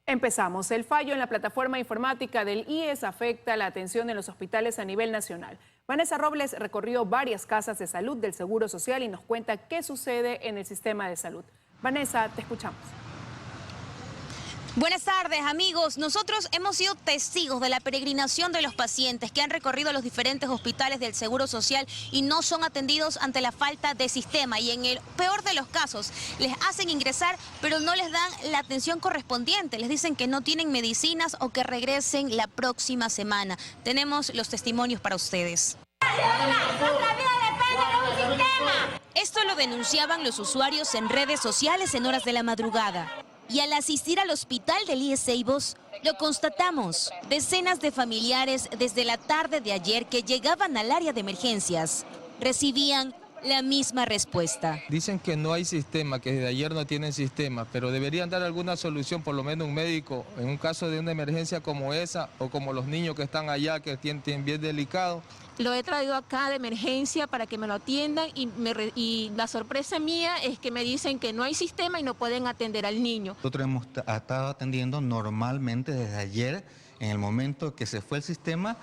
Empezamos. El fallo en la plataforma informática del IES afecta la atención en los hospitales a nivel nacional. Vanessa Robles recorrió varias casas de salud del Seguro Social y nos cuenta qué sucede en el sistema de salud. Vanessa, te escuchamos. Buenas tardes, amigos. Nosotros hemos sido testigos de la peregrinación de los pacientes que han recorrido los diferentes hospitales del Seguro Social y no son atendidos ante la falta de sistema. Y en el peor de los casos, les hacen ingresar, pero no les dan la atención correspondiente. Les dicen que no tienen medicinas o que regresen la próxima semana. Tenemos los testimonios para ustedes. Esto lo denunciaban los usuarios en redes sociales en horas de la madrugada. Y al asistir al hospital del IES Ceibos, lo constatamos. Decenas de familiares desde la tarde de ayer que llegaban al área de emergencias recibían la misma respuesta. Dicen que no hay sistema, que desde ayer no tienen sistema, pero deberían dar alguna solución, por lo menos un médico, en un caso de una emergencia como esa, o como los niños que están allá, que tienen bien delicado. Lo he traído acá de emergencia para que me lo atiendan y la sorpresa mía es que me dicen que no hay sistema y no pueden atender al niño. Nosotros hemos estado atendiendo normalmente desde ayer. En el momento que se fue el sistema,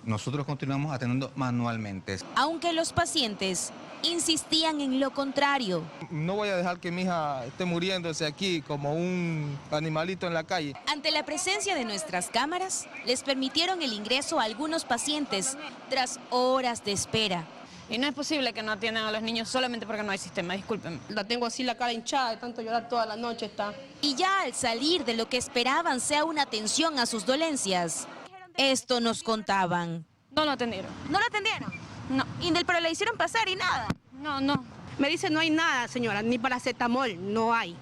nosotros continuamos atendiendo manualmente. Aunque los pacientes insistían en lo contrario. No voy a dejar que mi hija esté muriéndose aquí como un animalito en la calle. Ante la presencia de nuestras cámaras, les permitieron el ingreso a algunos pacientes tras horas de espera. Y no es posible que no atiendan a los niños solamente porque no hay sistema, discúlpenme. La tengo así la cara hinchada de tanto llorar toda la noche está. Y ya al salir de lo que esperaban sea una atención a sus dolencias, esto nos contaban. No lo atendieron. ¿No lo atendieron? No. Pero le hicieron pasar y nada. No. Me dice no hay nada, señora, ni paracetamol, no hay.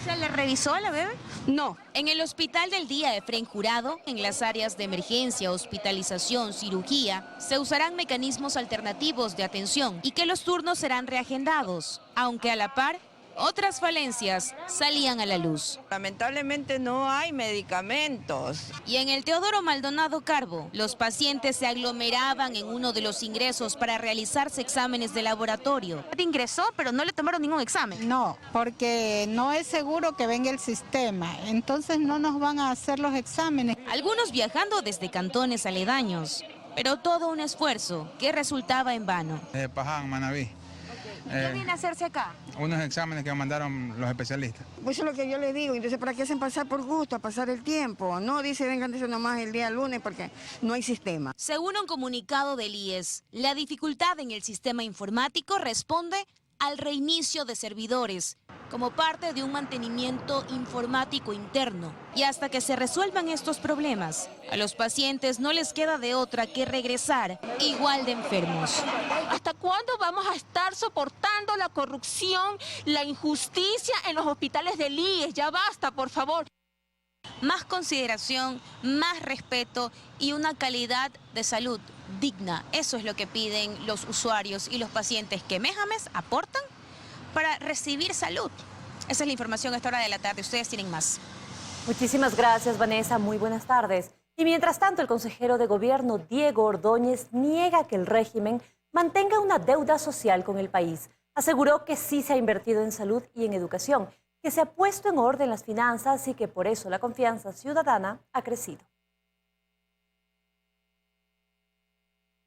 ¿Se le revisó a la bebé? No. En el Hospital del Día Efrén Jurado, en las áreas de emergencia, hospitalización, cirugía, se usarán mecanismos alternativos de atención y que los turnos serán reagendados, aunque a la par, otras falencias salían a la luz. Lamentablemente no hay medicamentos. Y en el Teodoro Maldonado Carbo, los pacientes se aglomeraban en uno de los ingresos para realizarse exámenes de laboratorio. Ingresó, pero no le tomaron ningún examen. No, porque no es seguro que venga el sistema, entonces no nos van a hacer los exámenes. Algunos viajando desde cantones aledaños, pero todo un esfuerzo que resultaba en vano. Paján, Manabí. ¿Qué viene a hacerse acá? Unos exámenes que mandaron los especialistas. Pues eso es lo que yo le digo, entonces ¿para qué hacen pasar por gusto, a pasar el tiempo? No dice vengan de eso nomás el día lunes porque no hay sistema. Según un comunicado del IES, la dificultad en el sistema informático responde al reinicio de servidores, como parte de un mantenimiento informático interno. Y hasta que se resuelvan estos problemas, a los pacientes no les queda de otra que regresar igual de enfermos. ¿Hasta cuándo vamos a estar soportando la corrupción, la injusticia en los hospitales del IES? Ya basta, por favor. Más consideración, más respeto y una calidad de salud digna. Eso es lo que piden los usuarios y los pacientes que mes a mes aportan para recibir salud. Esa es la información a esta hora de la tarde. Ustedes tienen más. Muchísimas gracias, Vanessa. Muy buenas tardes. Y mientras tanto, el consejero de gobierno, Diego Ordóñez, niega que el régimen mantenga una deuda social con el país. Aseguró que sí se ha invertido en salud y en educación, que se ha puesto en orden las finanzas y que por eso la confianza ciudadana ha crecido.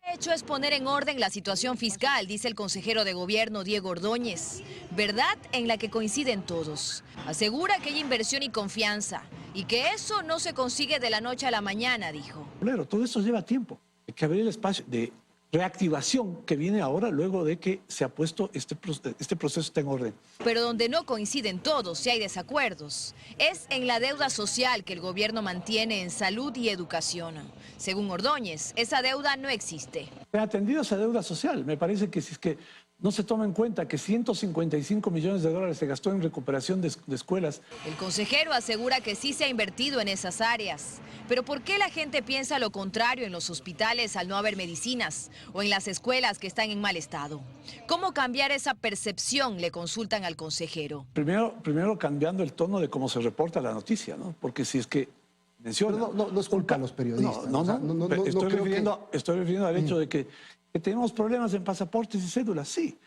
El hecho es poner en orden la situación fiscal, dice el consejero de gobierno Diego Ordóñez. Verdad en la que coinciden todos. Asegura que hay inversión y confianza y que eso no se consigue de la noche a la mañana, dijo. Claro, todo eso lleva tiempo. Hay que abrir el espacio de reactivación que viene ahora luego de que se ha puesto este proceso está en orden. Pero donde no coinciden todos y hay desacuerdos es en la deuda social que el gobierno mantiene en salud y educación. Según Ordóñez, esa deuda no existe. He atendido esa deuda social. Me parece que si es que no se toma en cuenta que 155 millones de dólares se gastó en recuperación de escuelas. El consejero asegura que sí se ha invertido en esas áreas. Pero ¿por qué la gente piensa lo contrario en los hospitales al no haber medicinas o en las escuelas que están en mal estado? ¿Cómo cambiar esa percepción? Le consultan al consejero. Primero cambiando el tono de cómo se reporta la noticia, ¿no? Porque si es que menciona... No es culpa de los periodistas. Estoy refiriendo al hecho de que tenemos problemas en pasaportes y cédulas, sí.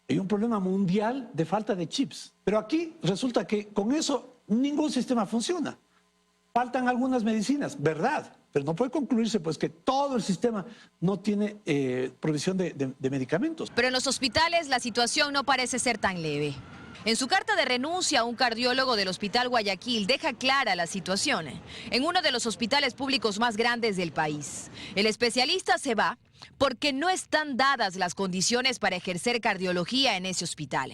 Hay un problema mundial de falta de chips. Pero aquí resulta que con eso ningún sistema funciona. Faltan algunas medicinas, verdad, pero no puede concluirse pues que todo el sistema no tiene provisión de medicamentos. Pero en los hospitales la situación no parece ser tan leve. En su carta de renuncia, un cardiólogo del Hospital Guayaquil deja clara la situación en uno de los hospitales públicos más grandes del país. El especialista se va porque no están dadas las condiciones para ejercer cardiología en ese hospital.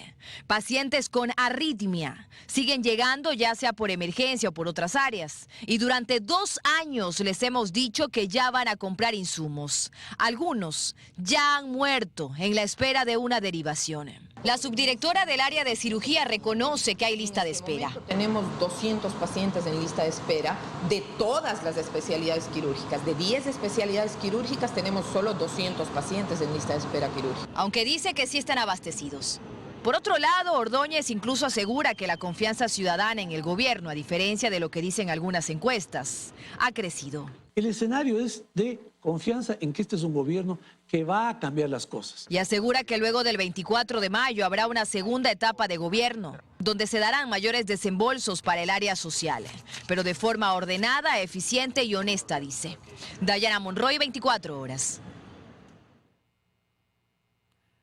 Pacientes con arritmia siguen llegando ya sea por emergencia o por otras áreas. Y durante 2 años les hemos dicho que ya van a comprar insumos. Algunos ya han muerto en la espera de una derivación. La subdirectora del área de cirugía reconoce que hay lista de espera. Tenemos 200 pacientes en lista de espera de todas las especialidades quirúrgicas. De 10 especialidades quirúrgicas tenemos solo 200 pacientes en lista de espera quirúrgica. Aunque dice que sí están abastecidos. Por otro lado, Ordóñez incluso asegura que la confianza ciudadana en el gobierno, a diferencia de lo que dicen algunas encuestas, ha crecido. El escenario es de confianza en que este es un gobierno que va a cambiar las cosas. Y asegura que luego del 24 de mayo habrá una segunda etapa de gobierno, donde se darán mayores desembolsos para el área social, pero de forma ordenada, eficiente y honesta, dice. Dayana Monroy, 24 horas.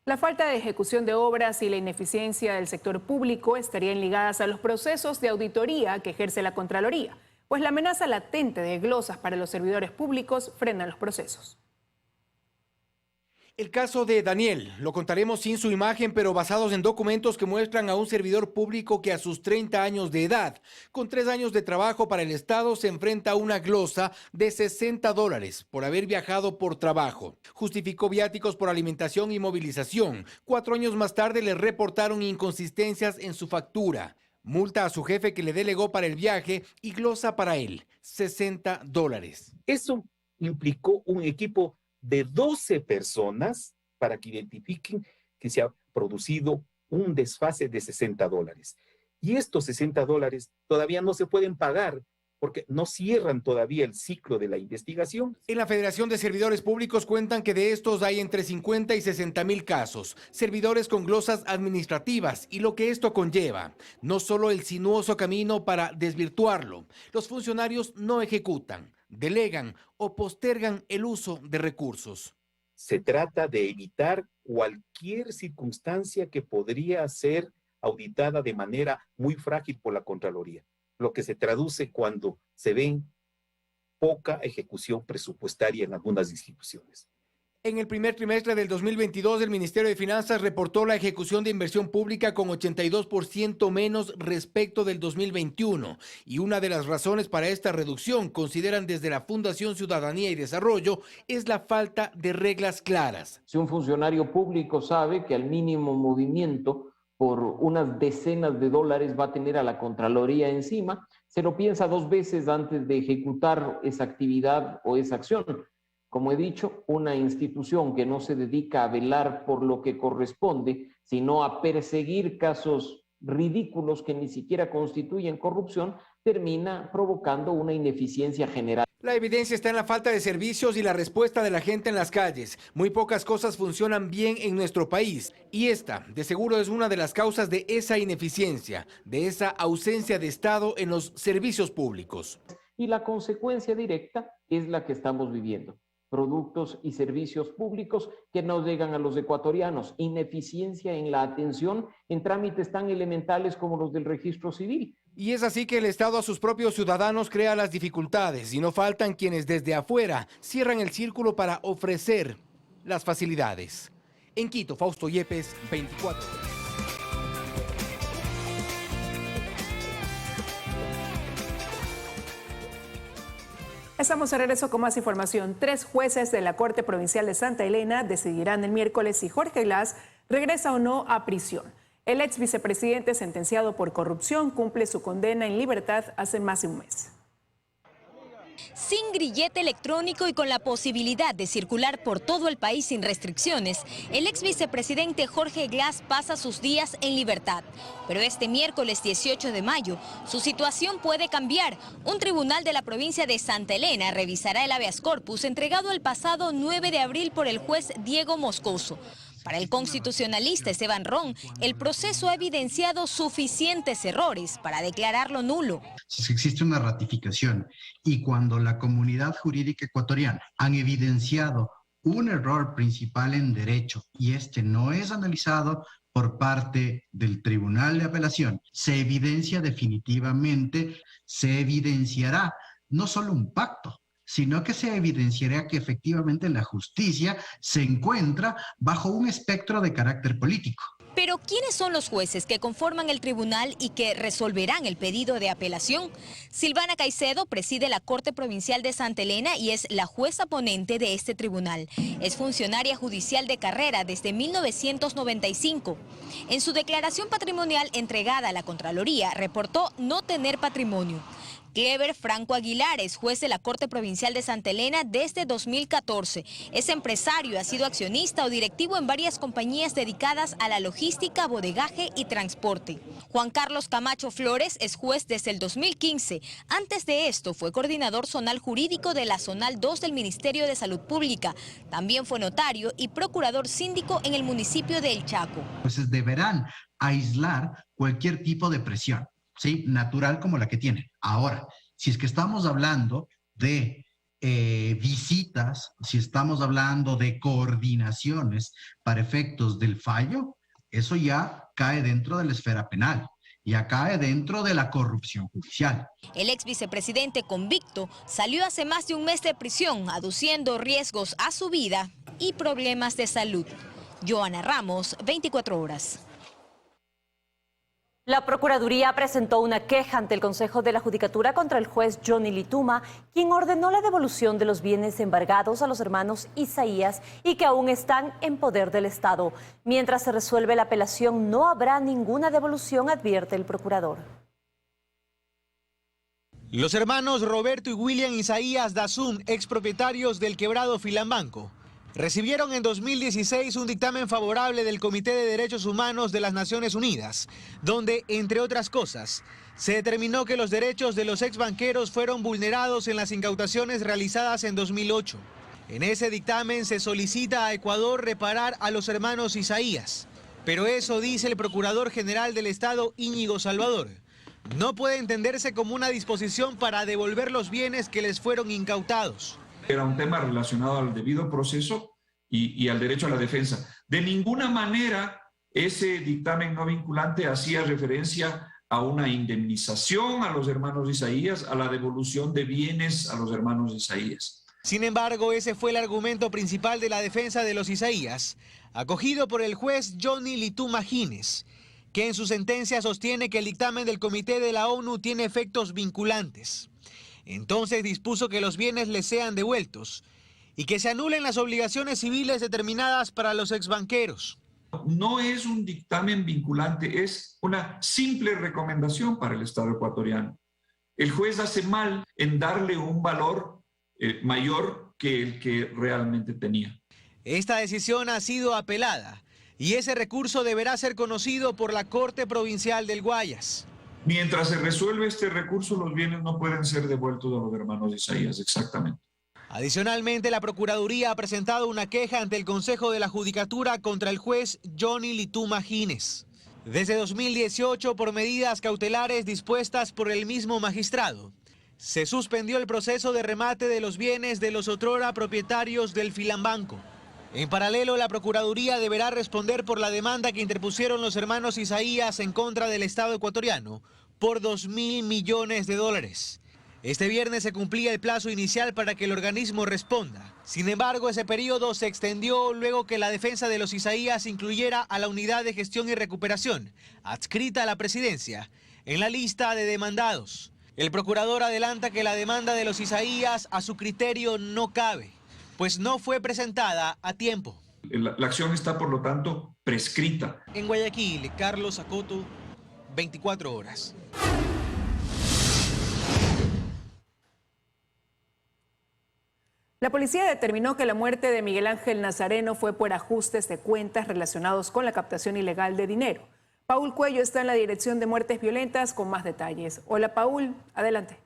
La falta de ejecución de obras y la ineficiencia del sector público estarían ligadas a los procesos de auditoría que ejerce la Contraloría, pues la amenaza latente de glosas para los servidores públicos frena los procesos. El caso de Daniel, lo contaremos sin su imagen, pero basados en documentos que muestran a un servidor público que a sus 30 años de edad, con 3 años de trabajo para el Estado, se enfrenta a una glosa de $60 por haber viajado por trabajo. Justificó viáticos por alimentación y movilización. 4 años más tarde le reportaron inconsistencias en su factura. Multa a su jefe que le delegó para el viaje y glosa para él, $60. Eso implicó un equipo de 12 personas para que identifiquen que se ha producido un desfase de $60. Y estos $60 todavía no se pueden pagar porque no cierran todavía el ciclo de la investigación. En la Federación de Servidores Públicos cuentan que de estos hay entre 50 y 60 mil casos, servidores con glosas administrativas y lo que esto conlleva, no solo el sinuoso camino para desvirtuarlo, los funcionarios no ejecutan, delegan o postergan el uso de recursos. Se trata de evitar cualquier circunstancia que podría ser auditada de manera muy frágil por la Contraloría, lo que se traduce cuando se ven poca ejecución presupuestaria en algunas instituciones. En el primer trimestre del 2022, el Ministerio de Finanzas reportó la ejecución de inversión pública con 82% menos respecto del 2021. Y una de las razones para esta reducción, consideran desde la Fundación Ciudadanía y Desarrollo, es la falta de reglas claras. Si un funcionario público sabe que al mínimo movimiento por unas decenas de dólares va a tener a la Contraloría encima, se lo piensa 2 veces antes de ejecutar esa actividad o esa acción. Como he dicho, una institución que no se dedica a velar por lo que corresponde, sino a perseguir casos ridículos que ni siquiera constituyen corrupción, termina provocando una ineficiencia general. La evidencia está en la falta de servicios y la respuesta de la gente en las calles. Muy pocas cosas funcionan bien en nuestro país y esta, de seguro, es una de las causas de esa ineficiencia, de esa ausencia de Estado en los servicios públicos. Y la consecuencia directa es la que estamos viviendo. Productos y servicios públicos que no llegan a los ecuatorianos, ineficiencia en la atención en trámites tan elementales como los del registro civil. Y es así que el Estado a sus propios ciudadanos crea las dificultades y no faltan quienes desde afuera cierran el círculo para ofrecer las facilidades. En Quito, Fausto Yepes, 24 horas. Estamos de regreso con más información. 3 jueces de la Corte Provincial de Santa Elena decidirán el miércoles si Jorge Glass regresa o no a prisión. El ex vicepresidente sentenciado por corrupción cumple su condena en libertad hace más de un mes. Sin grillete electrónico y con la posibilidad de circular por todo el país sin restricciones, el ex vicepresidente Jorge Glass pasa sus días en libertad. Pero este miércoles 18 de mayo, su situación puede cambiar. Un tribunal de la provincia de Santa Elena revisará el habeas corpus entregado el pasado 9 de abril por el juez Diego Moscoso. Para el constitucionalista Esteban Ron, el proceso ha evidenciado suficientes errores para declararlo nulo. Si existe una ratificación y cuando la comunidad jurídica ecuatoriana han evidenciado un error principal en derecho y este no es analizado por parte del Tribunal de Apelación, se evidencia definitivamente, se evidenciará no solo un pacto, sino que se evidenciará que efectivamente la justicia se encuentra bajo un espectro de carácter político. Pero ¿quiénes son los jueces que conforman el tribunal y que resolverán el pedido de apelación? Silvana Caicedo preside la Corte Provincial de Santa Elena y es la jueza ponente de este tribunal. Es funcionaria judicial de carrera desde 1995. En su declaración patrimonial entregada a la Contraloría, reportó no tener patrimonio. Clever Franco Aguilar es juez de la Corte Provincial de Santa Elena desde 2014. Es empresario, ha sido accionista o directivo en varias compañías dedicadas a la logística, bodegaje y transporte. Juan Carlos Camacho Flores es juez desde el 2015. Antes de esto fue coordinador zonal jurídico de la Zonal 2 del Ministerio de Salud Pública. También fue notario y procurador síndico en el municipio de El Chaco. Entonces deberán aislar cualquier tipo de presión, ¿sí? Natural como la que tienen. Ahora, si es que estamos hablando de visitas, si estamos hablando de coordinaciones para efectos del fallo, eso ya cae dentro de la esfera penal, ya cae dentro de la corrupción judicial. El ex vicepresidente convicto salió hace más de un mes de prisión, aduciendo riesgos a su vida y problemas de salud. Joana Ramos, 24 horas. La Procuraduría presentó una queja ante el Consejo de la Judicatura contra el juez Johnny Lituma, quien ordenó la devolución de los bienes embargados a los hermanos Isaías y que aún están en poder del Estado. Mientras se resuelve la apelación, no habrá ninguna devolución, advierte el procurador. Los hermanos Roberto y William Isaías Dazún, expropietarios del quebrado Filambanco, recibieron en 2016 un dictamen favorable del Comité de Derechos Humanos de las Naciones Unidas, donde, entre otras cosas, se determinó que los derechos de los exbanqueros fueron vulnerados en las incautaciones realizadas en 2008. En ese dictamen se solicita a Ecuador reparar a los hermanos Isaías, pero eso, dice el Procurador General del Estado, Íñigo Salvador, no puede entenderse como una disposición para devolver los bienes que les fueron incautados. Era un tema relacionado al debido proceso y al derecho a la defensa. De ninguna manera ese dictamen no vinculante hacía referencia a una indemnización a los hermanos Isaías, a la devolución de bienes a los hermanos Isaías. Sin embargo, ese fue el argumento principal de la defensa de los Isaías, acogido por el juez Johnny Lituma Gines, que en su sentencia sostiene que el dictamen del Comité de la ONU tiene efectos vinculantes. Entonces dispuso que los bienes les sean devueltos y que se anulen las obligaciones civiles determinadas para los exbanqueros. No es un dictamen vinculante, es una simple recomendación para el Estado ecuatoriano. El juez hace mal en darle un valor mayor que el que realmente tenía. Esta decisión ha sido apelada y ese recurso deberá ser conocido por la Corte Provincial del Guayas. Mientras se resuelve este recurso, los bienes no pueden ser devueltos a los hermanos Isaías, exactamente. Adicionalmente, la Procuraduría ha presentado una queja ante el Consejo de la Judicatura contra el juez Johnny Lituma Gines. Desde 2018, por medidas cautelares dispuestas por el mismo magistrado, se suspendió el proceso de remate de los bienes de los otrora propietarios del Filambanco. En paralelo, la Procuraduría deberá responder por la demanda que interpusieron los hermanos Isaías en contra del Estado ecuatoriano por $2.000 millones. Este viernes se cumplía el plazo inicial para que el organismo responda. Sin embargo, ese periodo se extendió luego que la defensa de los Isaías incluyera a la Unidad de Gestión y Recuperación, adscrita a la presidencia, en la lista de demandados. El procurador adelanta que la demanda de los Isaías a su criterio no cabe, pues no fue presentada a tiempo. La acción está, por lo tanto, prescrita. En Guayaquil, Carlos Acoto, 24 horas. La policía determinó que la muerte de Miguel Ángel Nazareno fue por ajustes de cuentas relacionados con la captación ilegal de dinero. Paul Cuello está en la Dirección de Muertes Violentas con más detalles. Hola, Paul, adelante.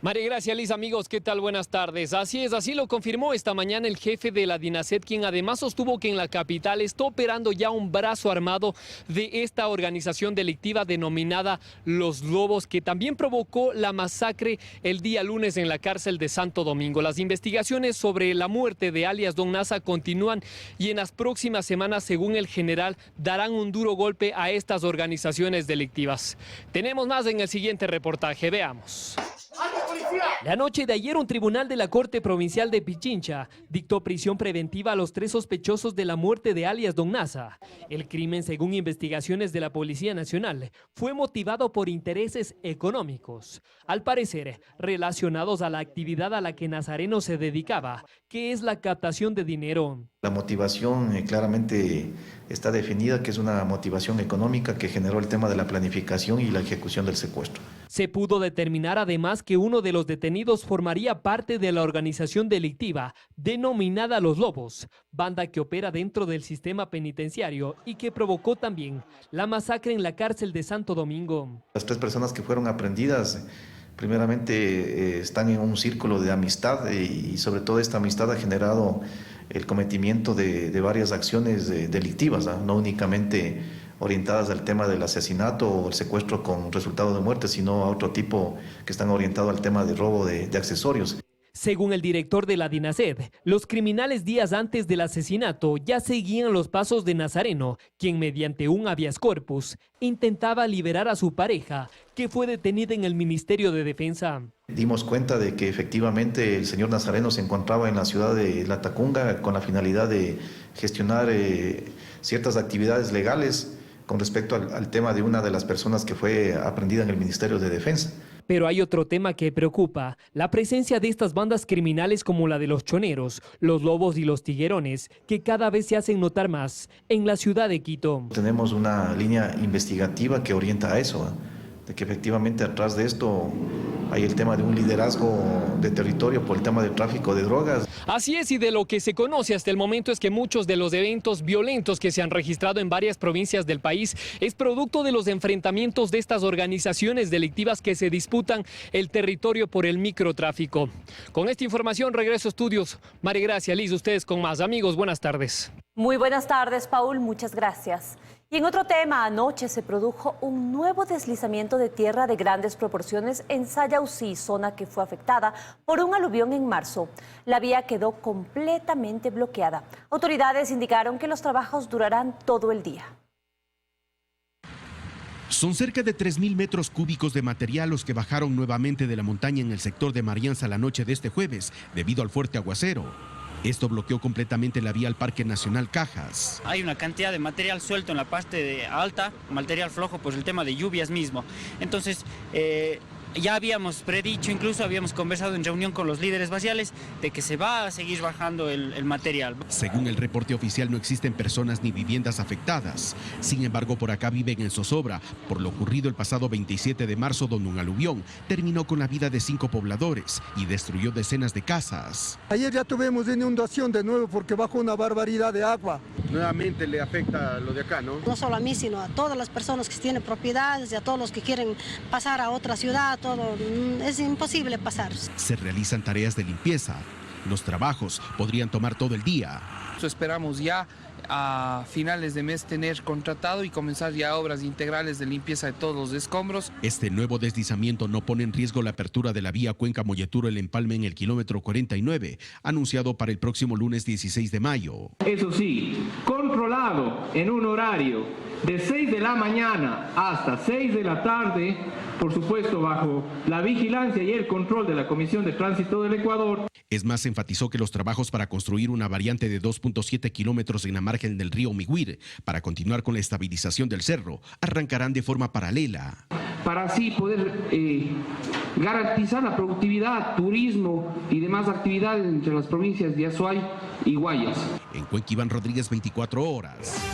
María Gracia, Liz, amigos, ¿qué tal? Buenas tardes. Así es, así lo confirmó esta mañana el jefe de la DINASED, quien además sostuvo que en la capital está operando ya un brazo armado de esta organización delictiva denominada Los Lobos, que también provocó la masacre el día lunes en la cárcel de Santo Domingo. Las investigaciones sobre la muerte de alias Don Nasa continúan y en las próximas semanas, según el general, darán un duro golpe a estas organizaciones delictivas. Tenemos más en el siguiente reportaje, veamos. La noche de ayer, un tribunal de la Corte Provincial de Pichincha dictó prisión preventiva a los 3 sospechosos de la muerte de alias Don Nasa. El crimen, según investigaciones de la Policía Nacional, fue motivado por intereses económicos, al parecer relacionados a la actividad a la que Nazareno se dedicaba, que es la captación de dinero. La motivación claramente está definida, que es una motivación económica que generó el tema de la planificación y la ejecución del secuestro. Se pudo determinar además que uno de los detenidos formaría parte de la organización delictiva denominada Los Lobos, banda que opera dentro del sistema penitenciario y que provocó también la masacre en la cárcel de Santo Domingo. Las 3 personas que fueron aprehendidas primeramente están en un círculo de amistad y sobre todo esta amistad ha generado el cometimiento de varias acciones delictivas, no únicamente orientadas al tema del asesinato o el secuestro con resultado de muerte, sino a otro tipo que están orientados al tema de robo de accesorios. Según el director de la DINASED, los criminales días antes del asesinato ya seguían los pasos de Nazareno, quien mediante un habeas corpus intentaba liberar a su pareja, que fue detenida en el Ministerio de Defensa. Dimos cuenta de que efectivamente el señor Nazareno se encontraba en la ciudad de Latacunga con la finalidad de gestionar ciertas actividades legales con respecto al tema de una de las personas que fue aprehendida en el Ministerio de Defensa. Pero hay otro tema que preocupa, la presencia de estas bandas criminales como la de los choneros, los lobos y los tiguerones, que cada vez se hacen notar más en la ciudad de Quito. Tenemos una línea investigativa que orienta a eso, de que efectivamente atrás de esto hay el tema de un liderazgo de territorio por el tema del tráfico de drogas. Así es, y de lo que se conoce hasta el momento es que muchos de los eventos violentos que se han registrado en varias provincias del país es producto de los enfrentamientos de estas organizaciones delictivas que se disputan el territorio por el microtráfico. Con esta información regreso a estudios. María Gracia, Liz, ustedes con más. Amigos, buenas tardes. Muy buenas tardes, Paul, muchas gracias. Y en otro tema, anoche se produjo un nuevo deslizamiento de tierra de grandes proporciones en Sayausí, zona que fue afectada por un aluvión en marzo. La vía quedó completamente bloqueada. Autoridades indicaron que los trabajos durarán todo el día. Son cerca de 3.000 metros cúbicos de material los que bajaron nuevamente de la montaña en el sector de Marianza la noche de este jueves, debido al fuerte aguacero. Esto bloqueó completamente la vía al Parque Nacional Cajas. Hay una cantidad de material suelto en la parte alta, material flojo, pues el tema de lluvias mismo. Entonces, ya habíamos predicho, incluso habíamos conversado en reunión con los líderes barriales de que se va a seguir bajando el material. Según el reporte oficial, no existen personas ni viviendas afectadas. Sin embargo, por acá viven en zozobra por lo ocurrido el pasado 27 de marzo, donde un aluvión terminó con la vida de 5 pobladores y destruyó decenas de casas. Ayer ya tuvimos inundación de nuevo porque bajó una barbaridad de agua. Nuevamente le afecta lo de acá, ¿no? No solo a mí, sino a todas las personas que tienen propiedades y a todos los que quieren pasar a otra ciudad. Todo, es imposible pasar. Se realizan tareas de limpieza. Los trabajos podrían tomar todo el día. Esperamos ya a finales de mes tener contratado y comenzar ya obras integrales de limpieza de todos los escombros. Este nuevo deslizamiento no pone en riesgo la apertura de la vía Cuenca-Molleturo-El Empalme en el kilómetro 49, anunciado para el próximo lunes 16 de mayo. Eso sí, controlado en un horario de 6 de la mañana hasta 6 de la tarde, por supuesto bajo la vigilancia y el control de la Comisión de Tránsito del Ecuador. Es más, enfatizó que los trabajos para construir una variante de 2.7 kilómetros en la margen del río Miguir, para continuar con la estabilización del cerro, arrancarán de forma paralela. Para así poder garantizar la productividad, turismo y demás actividades entre las provincias de Azuay y Guayas. En Cuenca, Iván Rodríguez, 24 horas.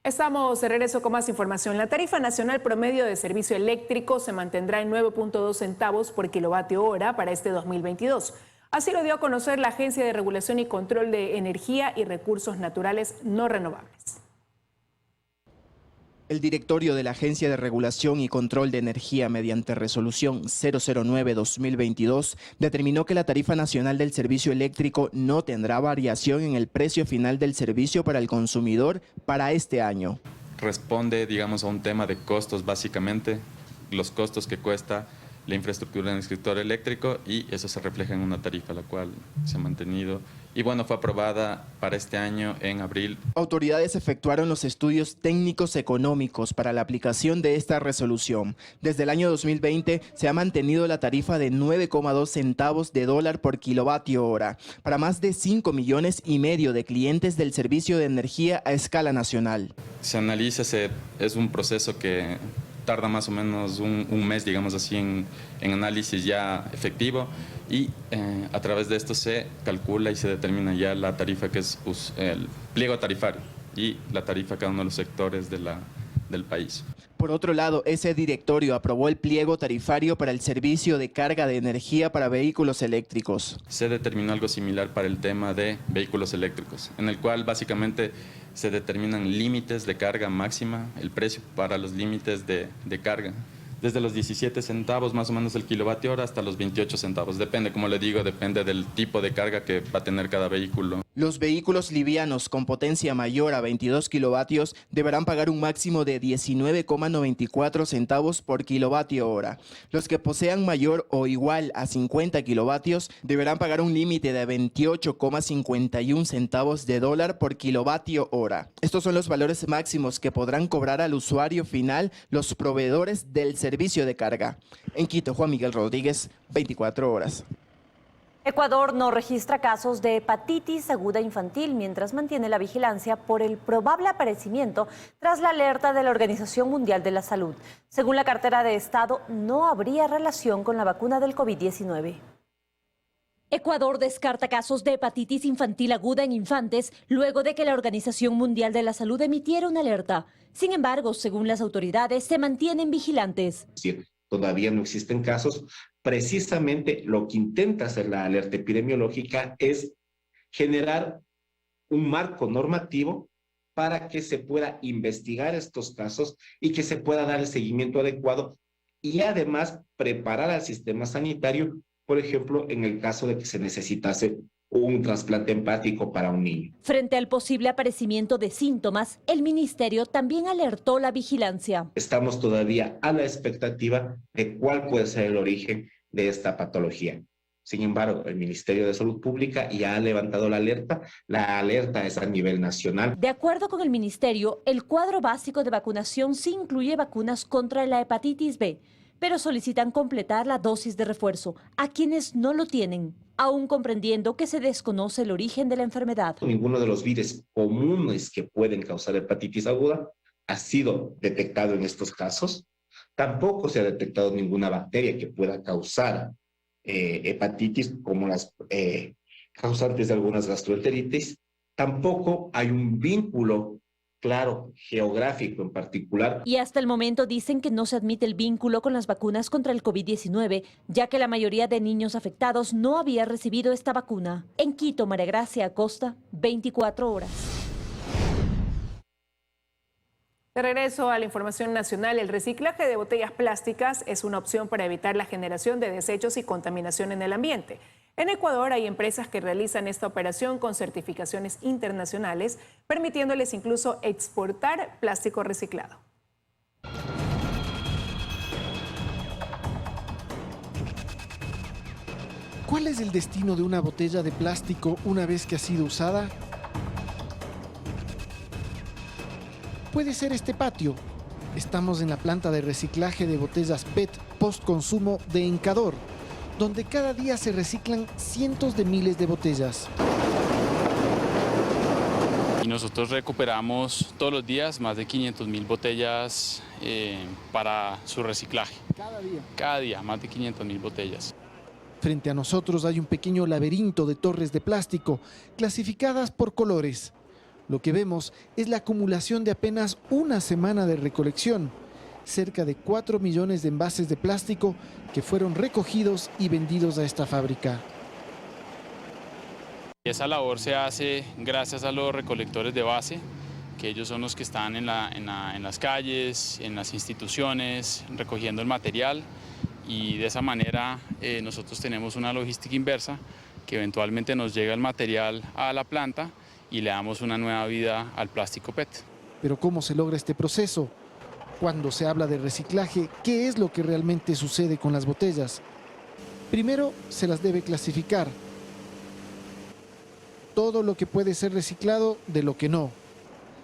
Estamos de regreso con más información. La tarifa nacional promedio de servicio eléctrico se mantendrá en 9.2 centavos por kilovatio hora para este 2022. Así lo dio a conocer la Agencia de Regulación y Control de Energía y Recursos Naturales No Renovables. El directorio de la Agencia de Regulación y Control de Energía, mediante resolución 009-2022, determinó que la tarifa nacional del servicio eléctrico no tendrá variación en el precio final del servicio para el consumidor para este año. Responde, digamos, a un tema de costos, básicamente, los costos que cuesta la infraestructura en el sector eléctrico, y eso se refleja en una tarifa la cual se ha mantenido y bueno, fue aprobada para este año en abril. Autoridades efectuaron los estudios técnicos económicos para la aplicación de esta resolución. Desde el año 2020 se ha mantenido la tarifa de 9,2 centavos de dólar por kilovatio hora para más de 5,5 millones de clientes del servicio de energía a escala nacional. Se analiza, es un proceso que tarda más o menos un mes, digamos así, en análisis ya efectivo, y a través de esto se calcula y se determina ya la tarifa, que es el pliego tarifario y la tarifa a cada uno de los sectores del país. Por otro lado, ese directorio aprobó el pliego tarifario para el servicio de carga de energía para vehículos eléctricos. Se determinó algo similar para el tema de vehículos eléctricos, en el cual básicamente se determinan límites de carga máxima, el precio para los límites de carga, desde los 17 centavos más o menos el kilovatio hora hasta los 28 centavos. Depende, como le digo, depende del tipo de carga que va a tener cada vehículo. Los vehículos livianos con potencia mayor a 22 kilovatios deberán pagar un máximo de 19,94 centavos por kilovatio hora. Los que posean mayor o igual a 50 kilovatios deberán pagar un límite de 28,51 centavos de dólar por kilovatio hora. Estos son los valores máximos que podrán cobrar al usuario final los proveedores del servicio de carga. En Quito, Juan Miguel Rodríguez, 24 horas. Ecuador no registra casos de hepatitis aguda infantil mientras mantiene la vigilancia por el probable aparecimiento tras la alerta de la Organización Mundial de la Salud. Según la cartera de Estado, no habría relación con la vacuna del COVID-19. Ecuador descarta casos de hepatitis infantil aguda en infantes luego de que la Organización Mundial de la Salud emitiera una alerta. Sin embargo, según las autoridades, se mantienen vigilantes. Todavía no existen casos. Precisamente lo que intenta hacer la alerta epidemiológica es generar un marco normativo para que se pueda investigar estos casos y que se pueda dar el seguimiento adecuado y además preparar al sistema sanitario, por ejemplo, en el caso de que se necesitase un trasplante hepático para un niño. Frente al posible aparecimiento de síntomas, el ministerio también alertó la vigilancia. Estamos todavía a la expectativa de cuál puede ser el origen de esta patología. Sin embargo, el Ministerio de Salud Pública ya ha levantado la alerta. La alerta es a nivel nacional. De acuerdo con el ministerio, el cuadro básico de vacunación sí incluye vacunas contra la hepatitis B, pero solicitan completar la dosis de refuerzo a quienes no lo tienen, aún comprendiendo que se desconoce el origen de la enfermedad. Ninguno de los virus comunes que pueden causar hepatitis aguda ha sido detectado en estos casos. Tampoco se ha detectado ninguna bacteria que pueda causar hepatitis, como las causantes de algunas gastroenteritis. Tampoco hay un vínculo claro, geográfico en particular. Y hasta el momento dicen que no se admite el vínculo con las vacunas contra el COVID-19, ya que la mayoría de niños afectados no había recibido esta vacuna. En Quito, María Gracia Acosta, 24 horas. De regreso a la información nacional, el reciclaje de botellas plásticas es una opción para evitar la generación de desechos y contaminación en el ambiente. En Ecuador hay empresas que realizan esta operación con certificaciones internacionales, permitiéndoles incluso exportar plástico reciclado. ¿Cuál es el destino de una botella de plástico una vez que ha sido usada? Puede ser este patio. Estamos en la planta de reciclaje de botellas PET post-consumo de Encador, donde cada día se reciclan cientos de miles de botellas. Y nosotros recuperamos todos los días más de 500.000 botellas para su reciclaje. ¿Cada día? Cada día, más de 500.000 botellas. Frente a nosotros hay un pequeño laberinto de torres de plástico, clasificadas por colores. Lo que vemos es la acumulación de apenas una semana de recolección. Cerca de 4 millones de envases de plástico que fueron recogidos y vendidos a esta fábrica. Esa labor se hace gracias a los recolectores de base que ellos son los que están en las calles, en las instituciones, recogiendo el material, y de esa manera nosotros tenemos una logística inversa que eventualmente nos llega el material a la planta y le damos una nueva vida al plástico PET. Pero ¿cómo se logra este proceso? Cuando se habla de reciclaje, ¿qué es lo que realmente sucede con las botellas? Primero, se las debe clasificar. Todo lo que puede ser reciclado de lo que no.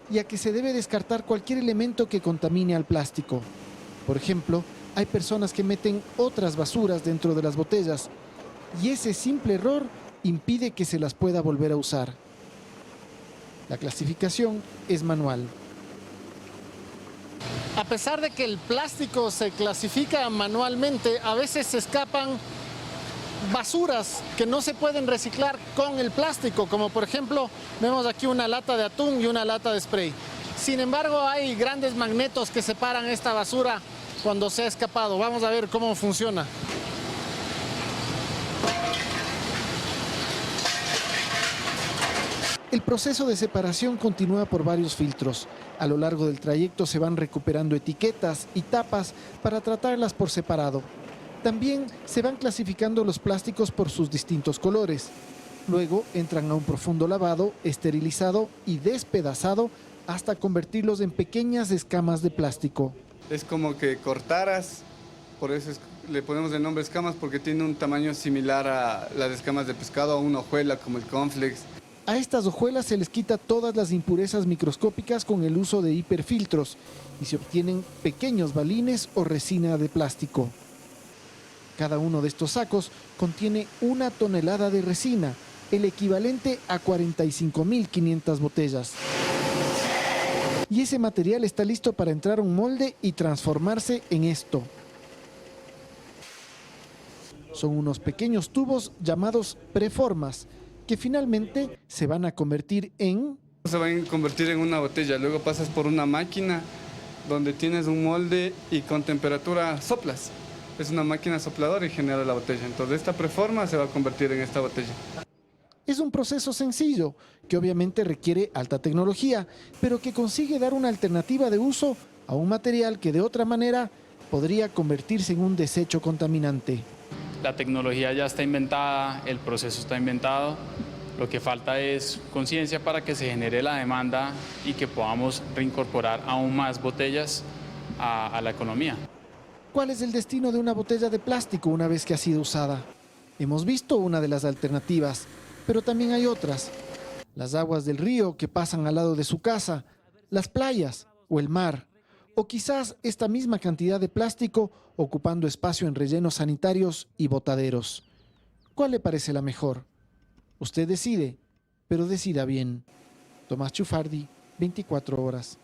Y a que se debe descartar cualquier elemento que contamine al plástico. Por ejemplo, hay personas que meten otras basuras dentro de las botellas y ese simple error impide que se las pueda volver a usar. La clasificación es manual. A pesar de que el plástico se clasifica manualmente, a veces se escapan basuras que no se pueden reciclar con el plástico, como por ejemplo vemos aquí una lata de atún y una lata de spray. Sin embargo, hay grandes magnetos que separan esta basura cuando se ha escapado. Vamos a ver cómo funciona. El proceso de separación continúa por varios filtros. A lo largo del trayecto se van recuperando etiquetas y tapas para tratarlas por separado. También se van clasificando los plásticos por sus distintos colores. Luego entran a un profundo lavado, esterilizado y despedazado hasta convertirlos en pequeñas escamas de plástico. Es como que cortaras, por eso le ponemos el nombre escamas, porque tiene un tamaño similar a las escamas de pescado, a una hojuela como el cornflakes. A estas hojuelas se les quita todas las impurezas microscópicas con el uso de hiperfiltros y se obtienen pequeños balines o resina de plástico. Cada uno de estos sacos contiene 1 tonelada de resina, el equivalente a 45.500 botellas. Y ese material está listo para entrar a un molde y transformarse en esto. Son unos pequeños tubos llamados preformas, que finalmente se van a convertir en... Se van a convertir en una botella, luego pasas por una máquina donde tienes un molde y con temperatura soplas. Es una máquina sopladora y genera la botella. Entonces esta preforma se va a convertir en esta botella. Es un proceso sencillo, que obviamente requiere alta tecnología, pero que consigue dar una alternativa de uso a un material que de otra manera podría convertirse en un desecho contaminante. La tecnología ya está inventada, el proceso está inventado, lo que falta es conciencia para que se genere la demanda y que podamos reincorporar aún más botellas a la economía. ¿Cuál es el destino de una botella de plástico una vez que ha sido usada? Hemos visto una de las alternativas, pero también hay otras. Las aguas del río que pasan al lado de su casa, las playas o el mar. O quizás esta misma cantidad de plástico ocupando espacio en rellenos sanitarios y botaderos. ¿Cuál le parece la mejor? Usted decide, pero decida bien. Tomás Chufardi, 24 horas.